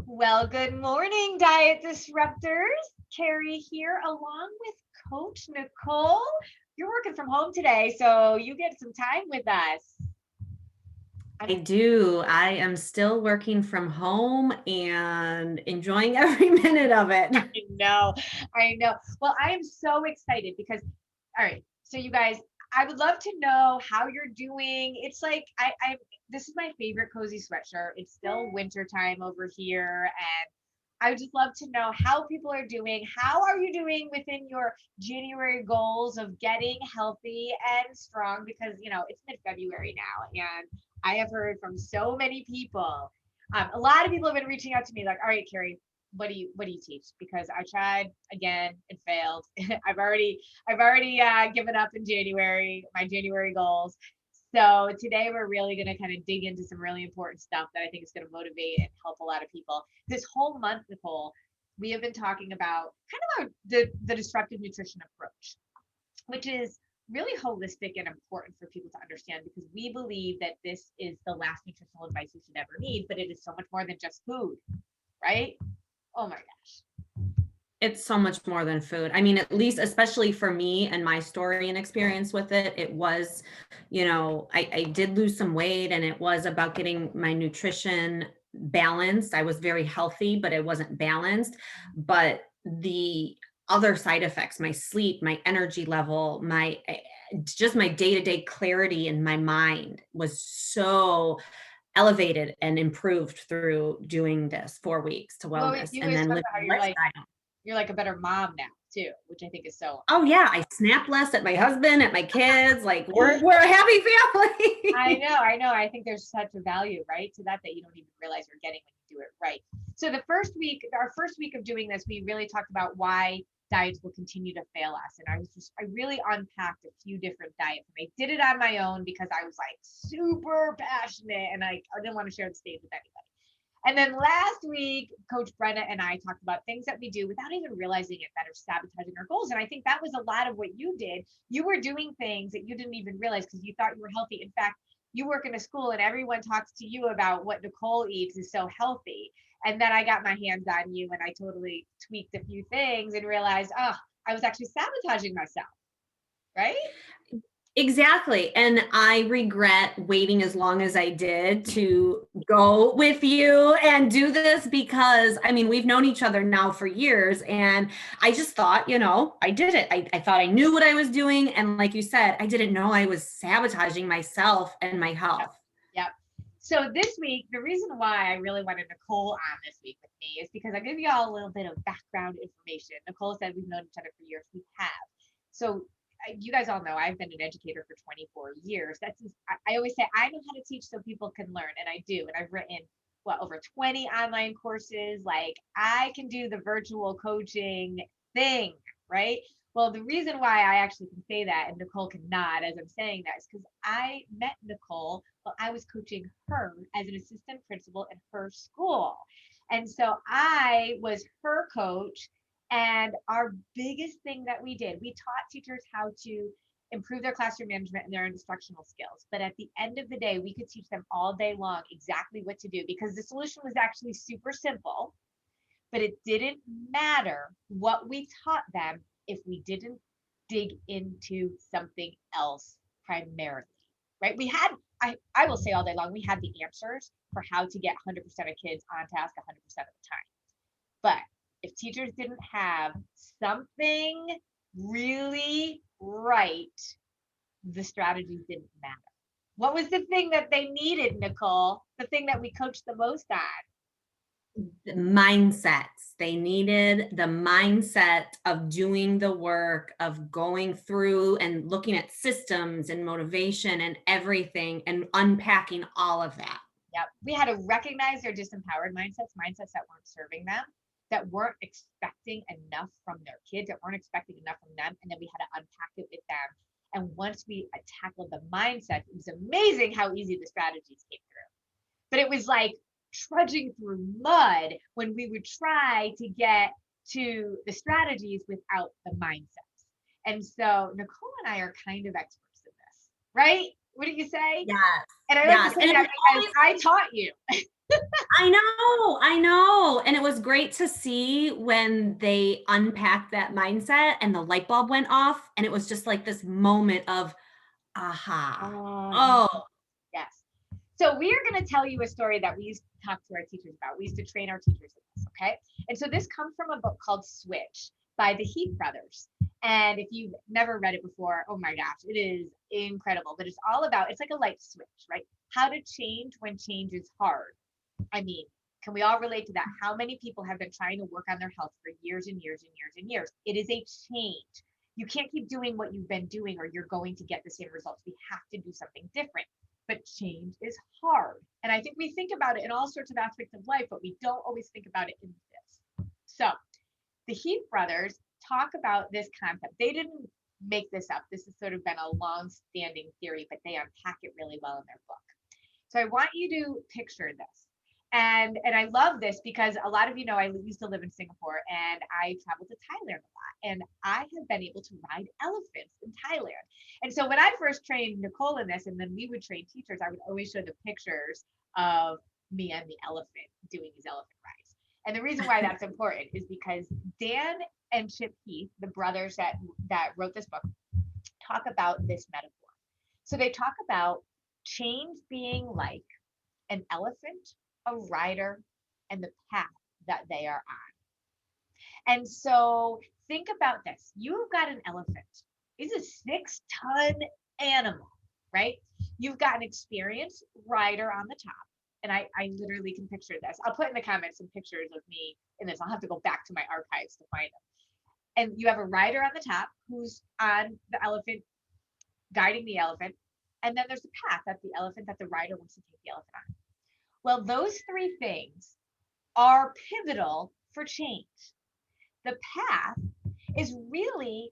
Well, good morning, Diet Disruptors. Carrie here along with Coach Nicole. You're working from home today, so you get some time with us. I do. I am still working from home and enjoying every minute of it. I know. Well, I am so excited because, all right, so you guys, I would love to know how you're doing. It's like this is my favorite cozy sweatshirt. It's still winter time over here, and I would just love to know how people are doing. How are you doing within your January goals of getting healthy and strong? Because it's mid-February now, and I have heard from so many people. A lot of people have been reaching out to me like, "All right, Carrie, what do you teach?" Because I tried again and failed. I've already given up in January, my January goals. So today we're really going to kind of dig into some really important stuff that I think is going to motivate and help a lot of people. This whole month, Nicole, we have been talking about kind of the disruptive nutrition approach, which is really holistic and important for people to understand because we believe that this is the last nutritional advice you should ever need, but it is so much more than just food, right? Oh my gosh. It's so much more than food. I mean, at least, especially for me and my story and experience with it, it was, I did lose some weight and it was about getting my nutrition balanced. I was very healthy, but it wasn't balanced. But the other side effects, my sleep, my energy level, just my day-to-day clarity in my mind was so elevated and improved through doing this 4 weeks to Well, wellness you and always then talk living about how the lifestyle. you're like a better mom now too, which I think is so Oh yeah, I snap less at my husband, at my kids. Like we're a happy I family. know, I know. I think there's such a value, right, to that you don't even realize you're getting when you do it right. So our first week of doing this, we really talked about why diets will continue to fail us. And I really unpacked a few different diets. And I did it on my own because I was like super passionate and I didn't want to share the stage with anybody. And then last week, Coach Brenna and I talked about things that we do without even realizing it that are sabotaging our goals. And I think that was a lot of what you did. You were doing things that you didn't even realize because you thought you were healthy. In fact, you work in a school and everyone talks to you about what Nicole eats is so healthy. And then I got my hands on you and I totally tweaked a few things and realized, oh, I was actually sabotaging myself, right? Exactly. And I regret waiting as long as I did to go with you and do this because I mean, we've known each other now for years. And I just thought, I did it. I thought I knew what I was doing. And like you said, I didn't know I was sabotaging myself and my Yep. health. Yep. So this week, the reason why I really wanted Nicole on this week with me is because I give you all a little bit of background information. Nicole said we've known each other for years. We have. So you guys all know I've been an educator for 24 years. I always say I know how to teach so people can learn, and I do. And I've written over 20 online courses. Like I can do the virtual coaching thing, right? Well, the reason why I actually can say that and Nicole can nod as I'm saying that is because I met Nicole while I was coaching her as an assistant principal in her school. And so I was her coach. And our biggest thing that we taught teachers how to improve their classroom management and their instructional skills. But at the end of the day, we could teach them all day long exactly what to do because the solution was actually super simple, but it didn't matter what we taught them if we didn't dig into something else primarily, right? I will say all day long, we had the answers for how to get 100% of kids on task 100% of the time. But if teachers didn't have something really right, the strategies didn't matter. What was the thing that they needed, Nicole? The thing that we coached the most on? Mindsets. They needed the mindset of doing the work, of going through and looking at systems and motivation and everything and unpacking all of that. Yep. We had to recognize their disempowered mindsets that weren't serving them, that weren't expecting enough from their kids, that weren't expecting enough from them. And then we had to unpack it with them. And once we tackled the mindset, it was amazing how easy the strategies came through. But it was like trudging through mud when we would try to get to the strategies without the mindsets. And so Nicole and I are kind of experts in this, right? What do you say? Yes. And I like to Yes. say And that it because always I taught you. I know. And it was great to see when they unpacked that mindset and the light bulb went off. And it was just like this moment of, aha. Uh, Oh, yes. So we are going to tell you a story that we used to talk to our teachers about. We used to train our teachers in this, okay? And so this comes from a book called Switch by the Heath brothers. And if you've never read it before, oh my gosh, it is incredible. But it's all about, it's like a light switch, right? How to change when change is hard. I mean, can we all relate to that? How many people have been trying to work on their health for years and years and years and years? It is a change. You can't keep doing what you've been doing or you're going to get the same results. We have to do something different. But change is hard. And I think we think about it in all sorts of aspects of life, but we don't always think about it in this. So the Heath brothers talk about this concept. They didn't make this up. This has sort of been a long-standing theory, but they unpack it really well in their book. So I want you to picture this. And I love this because a lot of you know I used to live in Singapore and I traveled to Thailand a lot. And I have been able to ride elephants in Thailand. And so when I first trained Nicole in this, and then we would train teachers, I would always show the pictures of me and the elephant doing these elephant rides. And the reason why that's important is because Dan and Chip Heath, the brothers that wrote this book, talk about this metaphor. So they talk about change being like an elephant, a rider, and the path that they are on. And so think about this. You've got an elephant. It's a 6-ton animal, right? You've got an experienced rider on the top. And I literally can picture this. I'll put in the comments some pictures of me in this. I'll have to go back to my archives to find them. And you have a rider on the top who's on the elephant, guiding the elephant. And then there's a path that the rider wants to take the elephant on. Well, those three things are pivotal for change. The path is really,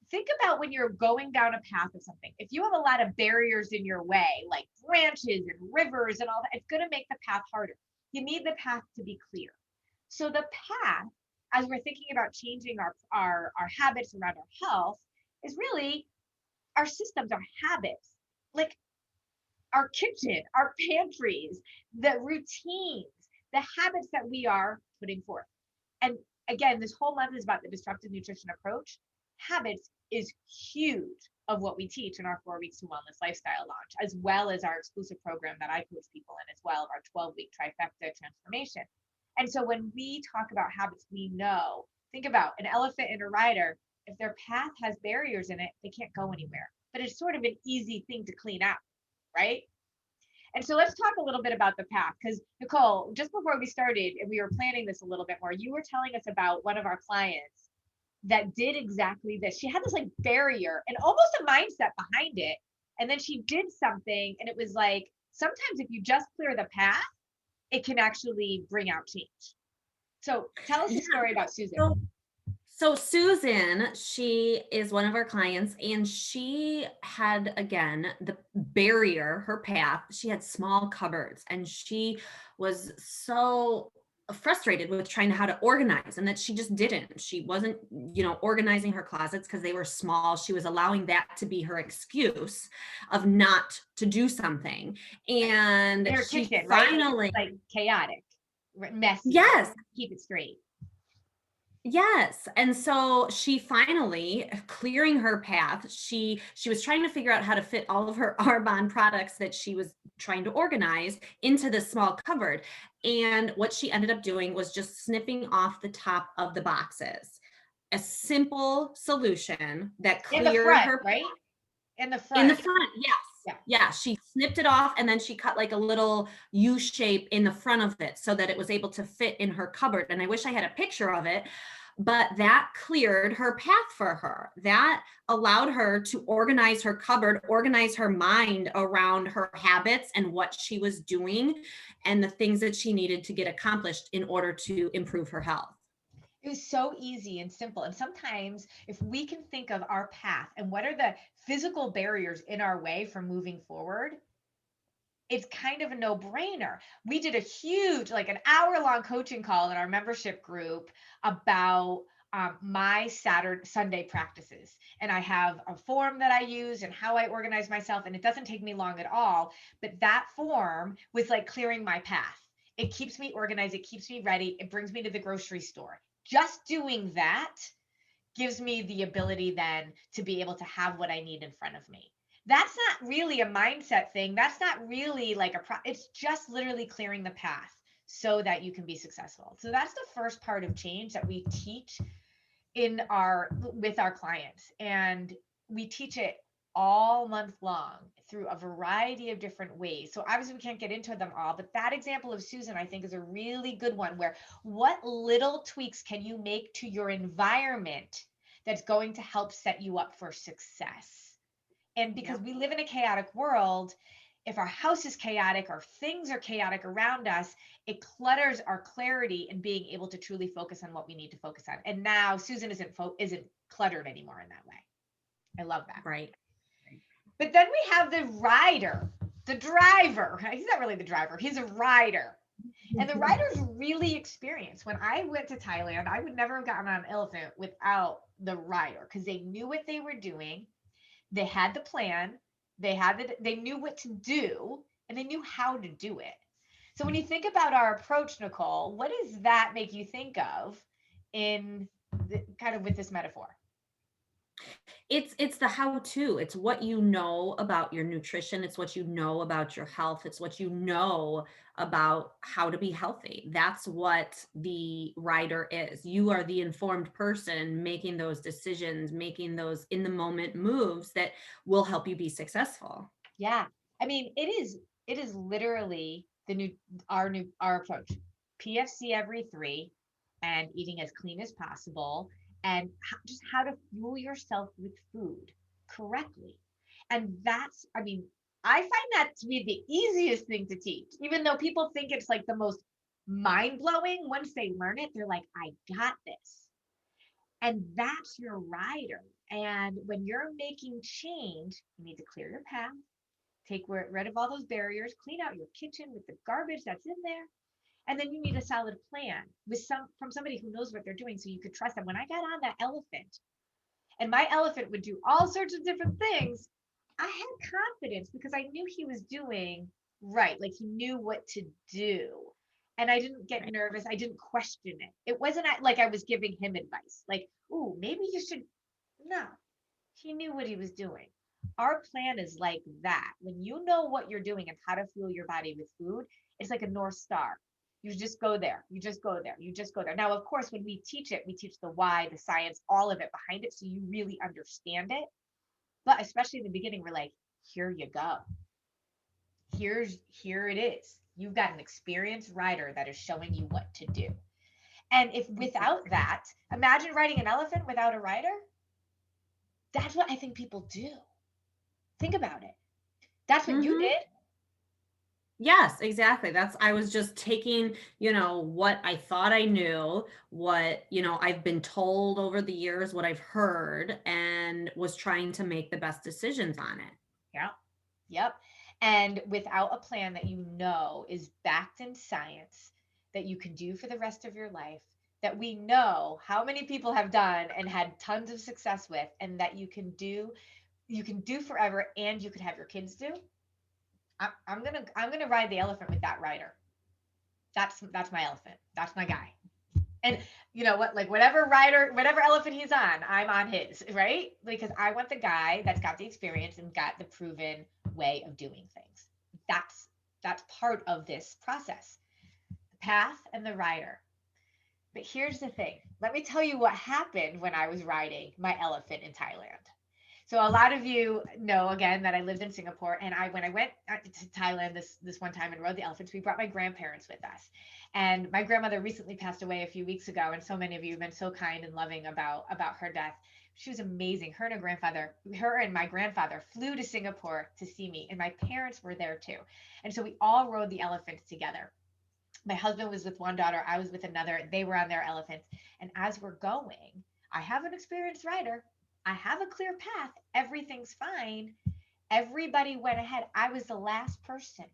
think about when you're going down a path of something. If you have a lot of barriers in your way, like branches and rivers and all that, it's going to make the path harder. You need the path to be clear. So the path, as we're thinking about changing our habits around our health, is really our systems, our habits. Like our kitchen, our pantries, the routines, the habits that we are putting forth. And again, this whole month is about the disruptive nutrition approach. Habits is huge of what we teach in our 4 weeks to wellness lifestyle launch, as well as our exclusive program that I coach people in as well, of our 12-week trifecta transformation. And so when we talk about habits, we know, think about an elephant and a rider. If their path has barriers in it, they can't go anywhere. But it's sort of an easy thing to clean out, right? And so let's talk a little bit about the path, because Nicole, just before we started and we were planning this a little bit more, you were telling us about one of our clients that did exactly this. She had this like barrier and almost a mindset behind it. And then she did something and it was like, sometimes if you just clear the path, it can actually bring out change. So tell us a story about Susan. So Susan, she is one of our clients, and she had, again, the barrier, her path. She had small cupboards, and she was so frustrated with trying to how to organize, and that she just didn't. She wasn't, organizing her closets because they were small. She was allowing that to be her excuse of not to do something. And her she kitchen, finally, right? Like chaotic, messy. yes, Keep it straight. yes. And so she finally, clearing her path, she was trying to figure out how to fit all of her Arbonne products that she was trying to organize into this small cupboard. And what she ended up doing was just snipping off the top of the boxes. A simple solution that In the cleared front, her right? In the in the front. front, yes. Yeah. Yeah, she snipped it off and then she cut like a little U shape in the front of it so that it was able to fit in her cupboard. And I wish I had a picture of it, but that cleared her path for her. That allowed her to organize her cupboard, organize her mind around her habits and what she was doing and the things that she needed to get accomplished in order to improve her health. It was so easy and simple. And sometimes if we can think of our path and what are the physical barriers in our way from moving forward, it's kind of a no-brainer. We did a huge, like an hour-long coaching call in our membership group about my Sunday practices. And I have a form that I use and how I organize myself. And it doesn't take me long at all. But that form was like clearing my path. It keeps me organized. It keeps me ready. It brings me to the grocery store. Just doing that gives me the ability then to be able to have what I need in front of me. That's not really a mindset thing. That's not really like it's just literally clearing the path so that you can be successful. So that's the first part of change that we teach with our clients. And we teach it all month long through a variety of different ways. So obviously we can't get into them all, but that example of Susan, I think, is a really good one where what little tweaks can you make to your environment that's going to help set you up for success? And because we live in a chaotic world, if our house is chaotic or things are chaotic around us, it clutters our clarity and being able to truly focus on what we need to focus on. And now Susan isn't cluttered anymore in that way. I love that. Right. But then we have the rider, the driver. He's not really the driver. He's a rider. And the rider's really experienced. When I went to Thailand, I would never have gotten on an elephant without the rider because they knew what they were doing. They had the plan. They knew what to do, and they knew how to do it. So when you think about our approach, Nicole, what does that make you think of in kind of with this metaphor? It's the how-to. It's what you know about your nutrition. It's what you know about your health. It's what you know about how to be healthy. That's what the rider is. You are the informed person making those decisions, making those in the moment moves that will help you be successful. Yeah. I mean, it is literally our approach. PFC every 3 and eating as clean as possible and just how to fuel yourself with food correctly. And I mean, I find that to be the easiest thing to teach, even though people think it's like the most mind blowing. Once they learn it, they're like, I got this. And that's your rider. And when you're making change, you need to clear your path, take rid of all those barriers, clean out your kitchen with the garbage that's in there. And then you need a solid plan from somebody who knows what they're doing so you could trust them. When I got on that elephant and my elephant would do all sorts of different things, I had confidence because I knew he was doing right. Like he knew what to do. And I didn't get nervous. I didn't question it. It wasn't like I was giving him advice. Like, ooh, maybe you should. No, he knew what he was doing. Our plan is like that. When you know what you're doing and how to fuel your body with food, it's like a North Star. You just go there. You just go there. You just go there. Now, of course, when we teach it, we teach the why, the science, all of it behind it. So you really understand it. But especially in the beginning, we're like, here you go. Here it is. You've got an experienced rider that is showing you what to do. And if without that, imagine riding an elephant without a rider. That's what I think people do. Think about it. That's what you did. Yes, exactly. I was just taking, what I thought I knew, what, I've been told over the years, what I've heard, and was trying to make the best decisions on it. Yeah. Yep. And without a plan that you know is backed in science that you can do for the rest of your life, that we know how many people have done and had tons of success with, and that you can do forever and you could have your kids do. I'm gonna ride the elephant with that rider. That's my elephant. That's my guy. And you know what? Like whatever elephant he's on, I'm on his, right? Because I want the guy that's got the experience and got the proven way of doing things. That's part of this process. The path and the rider. But here's the thing. Let me tell you what happened when I was riding my elephant in Thailand. So a lot of you know, again, that I lived in Singapore, and when I went to Thailand this one time and rode the elephants, we brought my grandparents with us. And my grandmother recently passed away a few weeks ago, and so many of you have been so kind and loving about her death. She was amazing. Her and my grandfather flew to Singapore to see me, and my parents were there too. And so we all rode the elephants together. My husband was with one daughter, I was with another. They were on their elephants. And as we're going, I have an experienced rider. I have a clear path. Everything's fine. Everybody went ahead. I was the last person.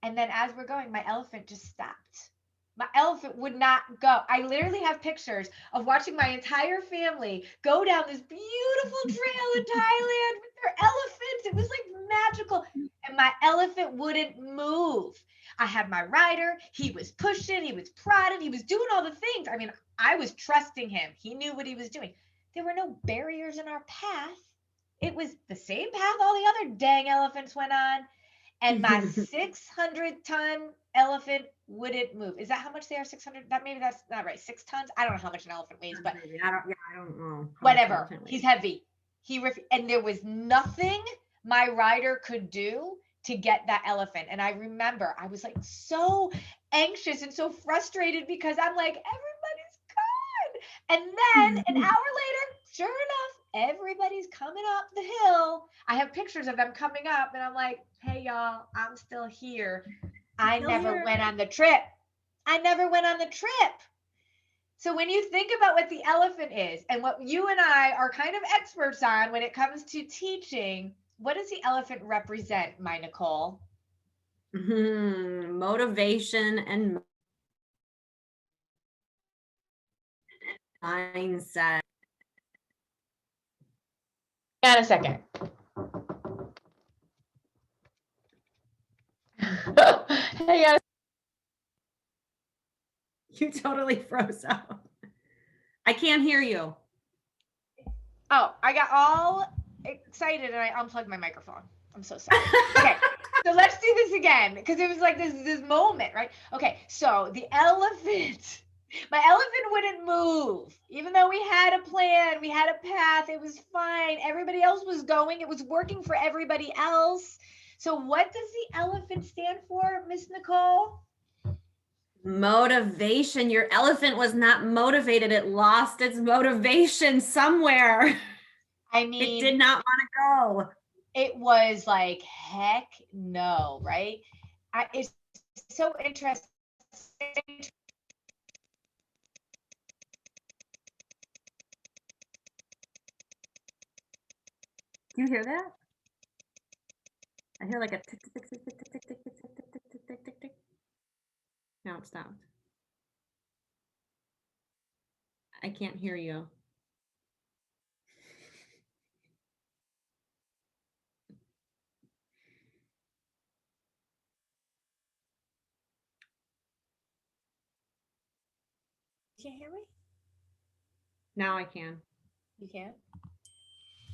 And then as we're going, my elephant just stopped. My elephant would not go. I literally have pictures of watching my entire family go down this beautiful trail in Thailand with their elephants. It was like magical. And my elephant wouldn't move. I had my rider. He was pushing, he was prodding, he was doing all the things. I mean, I was trusting him. He knew what he was doing. There were no barriers in our path. It was the same path all the other dang elephants went on. And my 600-ton elephant wouldn't move. Is that how much they are? 600? That maybe that's not right. 6 tons. I don't know how much an elephant weighs, but I don't know. whatever. He's heavy. And there was nothing my rider could do to get that elephant. And I remember I was like so anxious and so frustrated because I'm like, everybody's gone. And then an hour later, sure enough, everybody's coming up the hill. I have pictures of them coming up, and I'm like, hey, y'all, I'm still here. I never went on the trip. So when you think about what the elephant is and what you and I are kind of experts on when it comes to teaching, what does the elephant represent, my Nicole? Motivation and mindset. Hang on a second. Hang on. You totally froze up. I can't hear you. Oh, I got all excited and I unplugged my microphone. I'm so sorry. Okay, so let's do this again because it was like this moment, right? Okay, so the elephant, my elephant wouldn't move. Even though we had a plan, we had a path, it was fine. Everybody else was going. It was working for everybody else. So what does the elephant stand for, Miss Nicole? Motivation. Your elephant was not motivated. It lost its motivation somewhere. I mean, it did not want to go. It was like, heck no, right? It's so interesting. Do you hear that? I hear like a tick, tick, tick, tick, tick, tick, tick, tick, tick, tick, tick, tick, tick, tick, tick. Now it stopped. I can't hear you. You can't hear me? Now I can. You can't?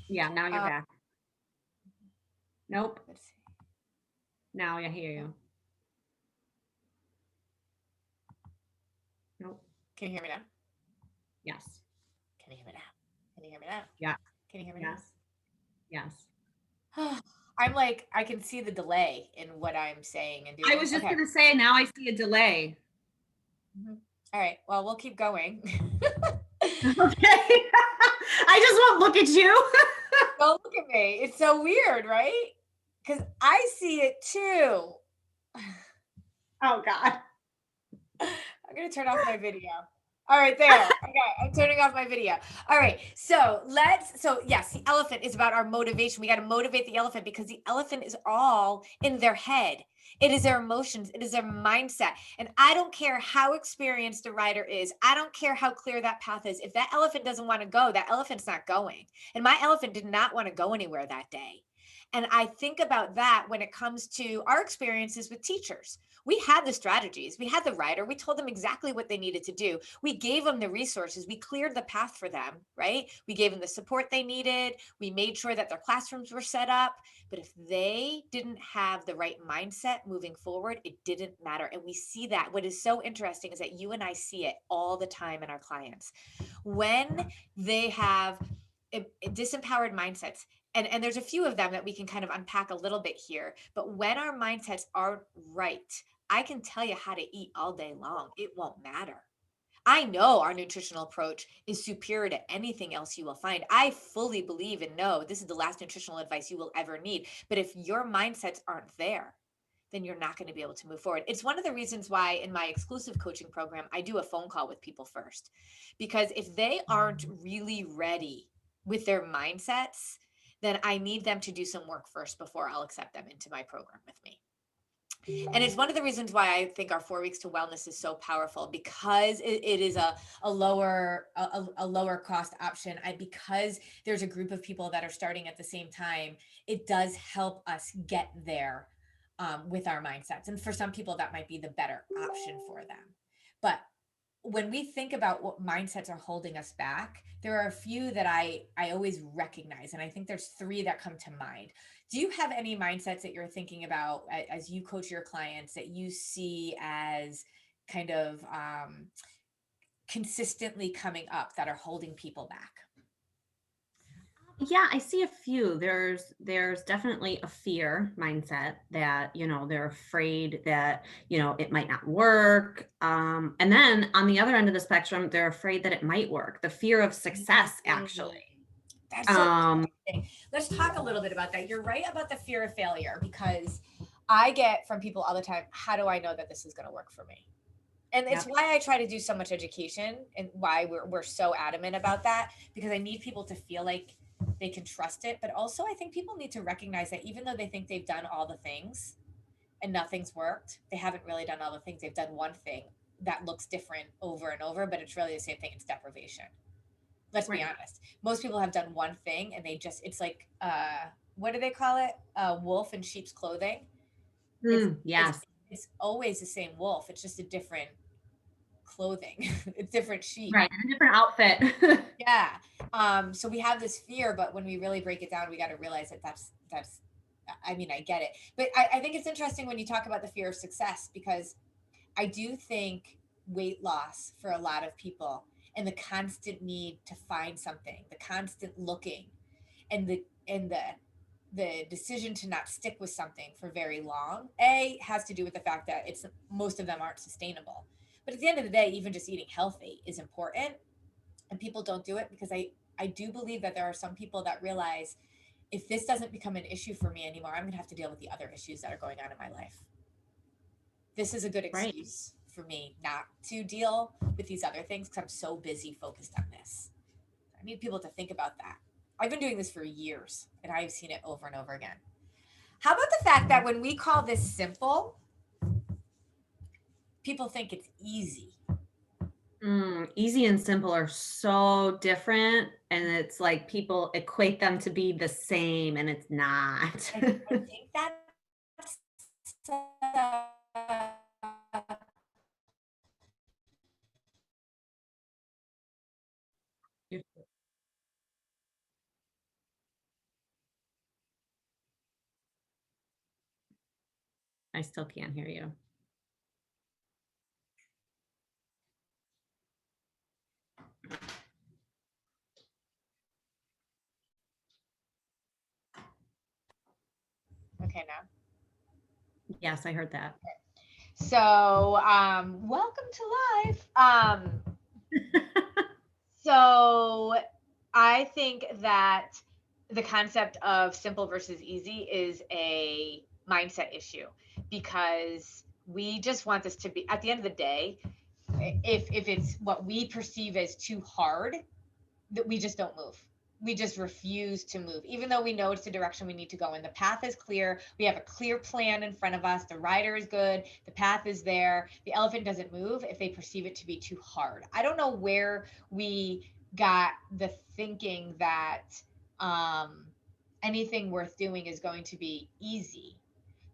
Yeah, now you're back. Nope. Let's see. Now I hear you. Nope. Can you hear me now? Yes. Can you hear me now? Can you hear me now? Yeah. Can you hear me Yes. Yes. now? I'm like, I can see the delay in what I'm saying and doing. I was just going to say, now I see a delay. Mm-hmm. All right. Well, we'll keep going. Okay. I just won't look at you. Don't look at me. It's so weird, right? Because I see it too. Oh, God. I'm going to turn off my video. All right, there. Okay, I'm turning off my video. All right, so yes, the elephant is about our motivation. We got to motivate the elephant because the elephant is all in their head. It is their emotions. It is their mindset. And I don't care how experienced the rider is. I don't care how clear that path is. If that elephant doesn't want to go, that elephant's not going. And my elephant did not want to go anywhere that day. And I think about that when it comes to our experiences with teachers. We had the strategies, we had the rider, we told them exactly what they needed to do. We gave them the resources, we cleared the path for them, right? We gave them the support they needed. We made sure that their classrooms were set up. But if they didn't have the right mindset moving forward, it didn't matter. And we see that. What is so interesting is that you and I see it all the time in our clients. When they have disempowered mindsets, and there's a few of them that we can kind of unpack a little bit here, but when our mindsets aren't right, I can tell you how to eat all day long. It won't matter. I know our nutritional approach is superior to anything else you will find. I fully believe and know this is the last nutritional advice you will ever need. But if your mindsets aren't there, then you're not going to be able to move forward. It's one of the reasons why in my exclusive coaching program, I do a phone call with people first, because if they aren't really ready with their mindsets, then I need them to do some work first before I'll accept them into my program with me. And it's one of the reasons why I think our 4 weeks to wellness is so powerful, because it is a lower cost option. Because there's a group of people that are starting at the same time, it does help us get there with our mindsets. And for some people, that might be the better option for them. But when we think about what mindsets are holding us back, there are a few that I always recognize. And I think there's 3 that come to mind. Do you have any mindsets that you're thinking about as you coach your clients that you see as kind of consistently coming up that are holding people back? Yeah, I see a few. There's definitely a fear mindset that, they're afraid that, it might not work. And then on the other end of the spectrum, they're afraid that it might work. The fear of success, actually. That's so interesting. Let's talk a little bit about that. You're right about the fear of failure, because I get from people all the time, how do I know that this is going to work for me? And it's why I try to do so much education, and why we're so adamant about that, because I need people to feel like they can trust it. But also I think people need to recognize that even though they think they've done all the things and nothing's worked, they haven't really done all the things. They've done one thing that looks different over and over, but it's really the same thing. It's deprivation. Let's be honest. Most people have done one thing and it's like, what do they call it? Wolf in sheep's clothing. Yes. It's always the same wolf. It's just a different clothing. It's different sheep. Right. A different outfit. Yeah. So we have this fear, but when we really break it down, we got to realize that that's, I mean, I get it. But I think it's interesting when you talk about the fear of success, because I do think weight loss for a lot of people, and the constant need to find something, the constant looking, and the decision to not stick with something for very long, has to do with the fact that most of them aren't sustainable. But at the end of the day, even just eating healthy is important, and people don't do it because I do believe that there are some people that realize, if this doesn't become an issue for me anymore, I'm gonna have to deal with the other issues that are going on in my life. This is a good excuse for me not to deal with these other things because I'm so busy focused on this. I need people to think about that. I've been doing this for years and I've seen it over and over again. How about the fact that when we call this simple, people think it's easy? Easy and simple are so different, and it's like people equate them to be the same, and it's not. I think that's I still can't hear you. okay now. Yes, I heard that. So, welcome to life. So I think that the concept of simple versus easy is a mindset issue, because we just want this to be, at the end of the day, if it's what we perceive as too hard, that we just don't move. We just refuse to move, even though we know it's the direction we need to go in. The path is clear. We have a clear plan in front of us. The rider is good. The path is there. The elephant doesn't move if they perceive it to be too hard. I don't know where we got the thinking that anything worth doing is going to be easy.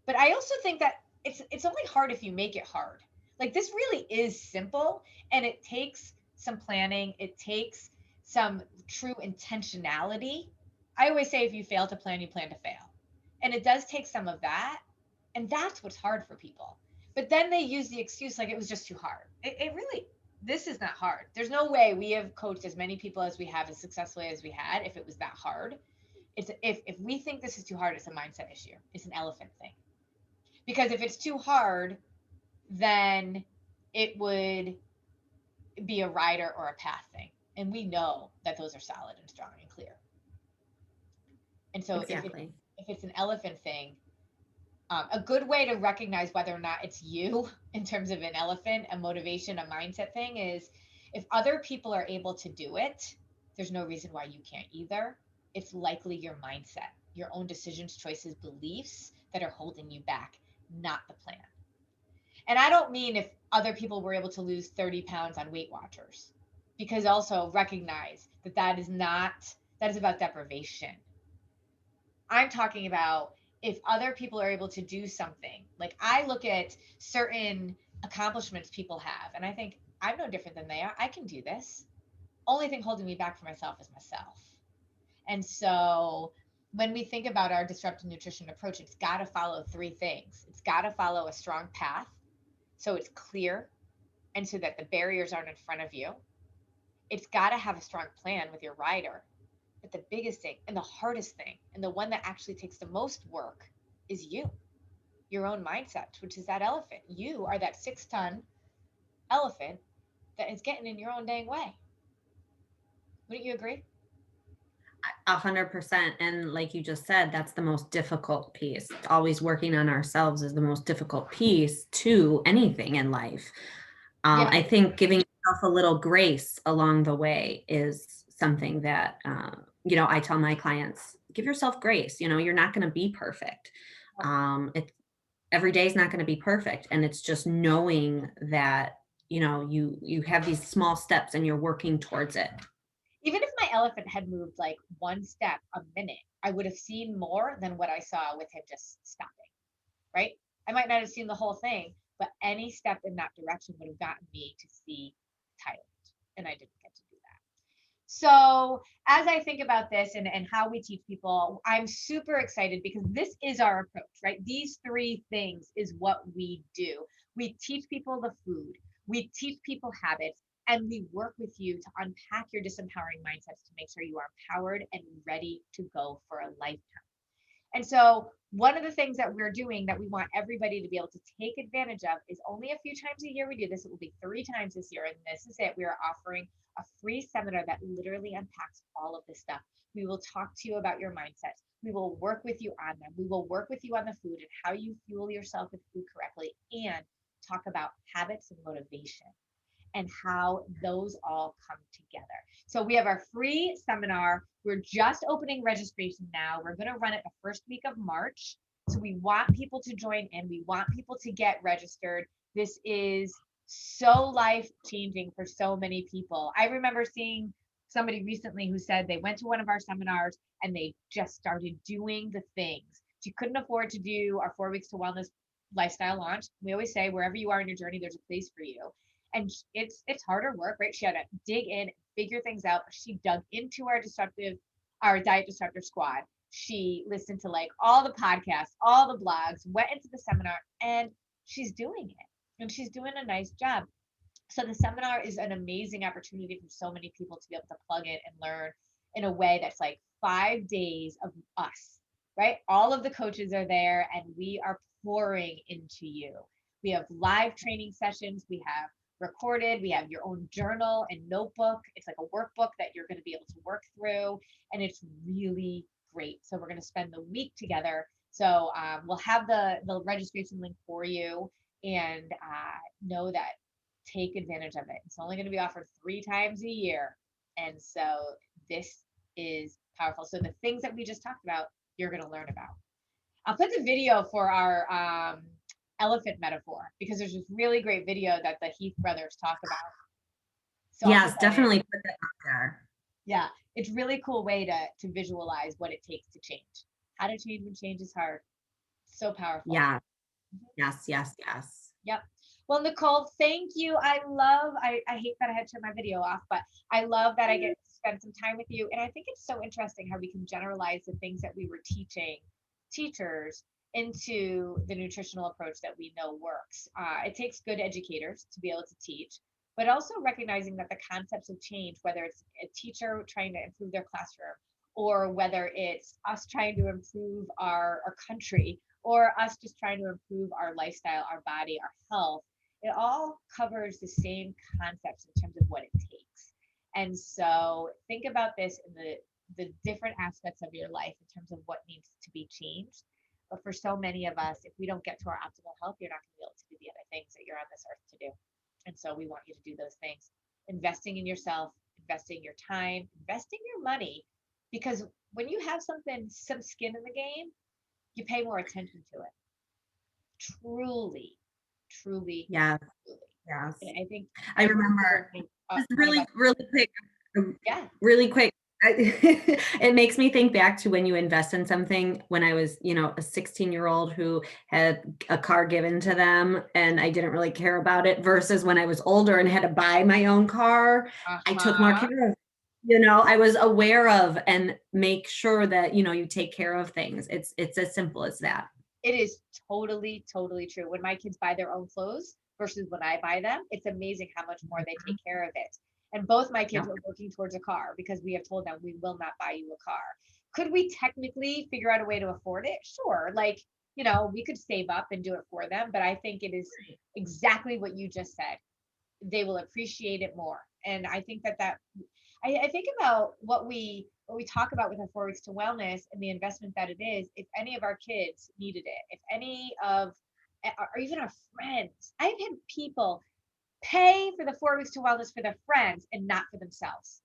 But I also think that it's only hard if you make it hard. Like, this really is simple, and it takes some planning. It takes some true intentionality. I always say, if you fail to plan, you plan to fail. And it does take some of that. And that's what's hard for people. But then they use the excuse like it was just too hard. It really, this is not hard. There's no way we have coached as many people as we have, as successfully as we had, if it was that hard. It's if we think this is too hard, it's a mindset issue. It's an elephant thing. Because if it's too hard, then it would be a rider or a path thing. And we know that those are solid and strong and clear. And so Exactly. if it's an elephant thing, a good way to recognize whether or not it's you in terms of an elephant, a motivation, a mindset thing, is if other people are able to do it, there's no reason why you can't either. It's likely your mindset, your own decisions, choices, beliefs that are holding you back, not the plan. And I don't mean if other people were able to lose 30 pounds on Weight Watchers, because also recognize that that is about deprivation. I'm talking about if other people are able to do something. Like I look at certain accomplishments people have, and I think I'm no different than they are. I can do this. Only thing holding me back for myself is myself. And so when we think about our disruptive nutrition approach, it's got to follow three things. It's got to follow a strong path, so it's clear and so that the barriers aren't in front of you. It's got to have a strong plan with your rider. But the biggest thing and the hardest thing, and the one that actually takes the most work, is you, your own mindset, which is that elephant. You are that 6-ton elephant that is getting in your own dang way. Wouldn't you agree? 100%. And like you just said, that's the most difficult piece. Always working on ourselves is the most difficult piece to anything in life. Yeah. I think giving yourself a little grace along the way is something that, I tell my clients, give yourself grace. You're not going to be perfect. Every day is not going to be perfect. And it's just knowing that, you have these small steps and you're working towards it. Even if my elephant had moved like one step a minute, I would have seen more than what I saw with him just stopping, right? I might not have seen the whole thing, but any step in that direction would have gotten me to see Thailand, and I didn't get to do that. So as I think about this and how we teach people, I'm super excited because this is our approach, right? These three things is what we do. We teach people the food, we teach people habits, and we work with you to unpack your disempowering mindsets to make sure you are empowered and ready to go for a lifetime. And so one of the things that we're doing that we want everybody to be able to take advantage of is only a few times a year we do this. It will be 3 times this year. And this is it. We are offering a free seminar that literally unpacks all of this stuff. We will talk to you about your mindsets. We will work with you on them. We will work with you on the food and how you fuel yourself with food correctly and talk about habits and motivation and how those all come together. So we have our free seminar. We're just opening registration now. We're going to run it the first week of March. So we want people to join in. We want people to get registered. This is so life changing for so many people. I remember seeing somebody recently who said they went to one of our seminars and they just started doing the things. She couldn't afford to do our 4 weeks to wellness lifestyle launch. We always say wherever you are in your journey, there's a place for you. And it's harder work, right? She had to dig in, figure things out. She dug into our diet disruptor squad. She listened to like all the podcasts, all the blogs, went into the seminar, and she's doing it. And she's doing a nice job. So the seminar is an amazing opportunity for so many people to be able to plug in and learn in a way that's like 5 days of us, right? All of the coaches are there and we are pouring into you. We have live training sessions. We have recorded. We have your own journal and notebook. It's like a workbook that you're going to be able to work through, and it's really great. So we're going to spend the week together. So we'll have the registration link for you, and know that take advantage of it. It's only going to be offered 3 times a year, and so this is powerful. So the things that we just talked about, you're going to learn about. I'll put the video for our elephant metaphor because there's this really great video that the Heath brothers talk about. So yes, definitely put that out there. Yeah, it's really cool way to visualize what it takes to change. How to change when change is hard. So powerful. Yeah. Yes. Yep. Well, Nicole, thank you. I hate that I had to turn my video off, but I love that I get to spend some time with you. And I think it's so interesting how we can generalize the things that we were teaching teachers into the nutritional approach that we know works. It takes good educators to be able to teach, but also recognizing that the concepts of change, whether it's a teacher trying to improve their classroom, or whether it's us trying to improve our country, or us just trying to improve our lifestyle, our body, our health, it all covers the same concepts in terms of what it takes. And so think about this in the different aspects of your life in terms of what needs to be changed. But for so many of us, if we don't get to our optimal health, you're not going to be able to do the other things that you're on this earth to do. And so we want you to do those things. Investing in yourself, investing your time, investing your money, because when you have some skin in the game, you pay more attention to it. truly, truly, Yeah. truly. Yes. And I think I every remember single thing, just go ahead. really quick, um, Yeah. really quick. It makes me think back to when you invest in something when I was, a 16-year-old who had a car given to them and I didn't really care about it versus when I was older and had to buy my own car. I took more Uh-huh. care of, I was aware of and make sure that, you take care of things. It's as simple as that. It is totally, totally true. When my kids buy their own clothes versus when I buy them, it's amazing how much more they take care of it. And both my kids Yep. are working towards a car because we have told them we will not buy you a car. Could we technically figure out a way to afford it? Sure. Like, we could save up and do it for them, but I think it is exactly what you just said. They will appreciate it more. And I think I think about what we talk about with our 4 weeks to wellness and the investment that it is. If any of our kids needed it, if any of, or even our friends, I've had people pay for the 4 weeks to wellness for their friends and not for themselves.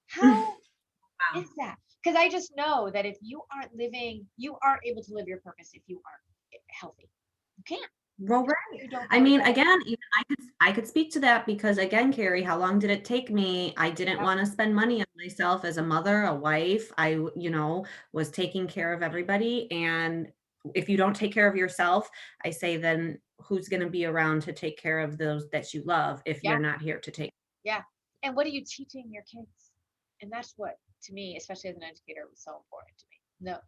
How Wow. is that? Because I just know that if you aren't living, you aren't able to live your purpose if you aren't healthy. You can't. Well, right. You don't I know what mean, that is. again, even I could speak to that because again, Carrie, how long did it take me? I didn't Yeah. want to spend money on myself as a mother, a wife. I, was taking care of everybody. And if you don't take care of yourself, I say then who's going to be around to take care of those that you love if Yeah. you're not here to take? Yeah. And what are you teaching your kids? And that's what, to me, especially as an educator, was so important to me. No,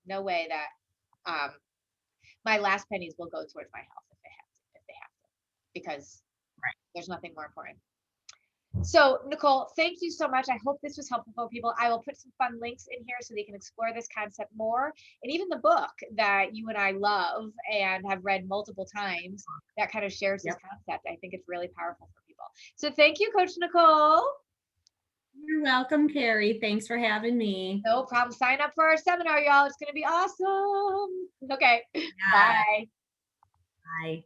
no way that um, my last pennies will go towards my health if they have to, because Right. there's nothing more important. So, Nicole, thank you so much. I hope this was helpful for people. I will put some fun links in here so they can explore this concept more. And even the book that you and I love and have read multiple times that kind of shares this Yep. concept. I think it's really powerful for people. So, thank you, Coach Nicole. You're welcome, Carrie. Thanks for having me. No problem. Sign up for our seminar, y'all. It's going to be awesome. Okay. Yeah. Bye. Bye.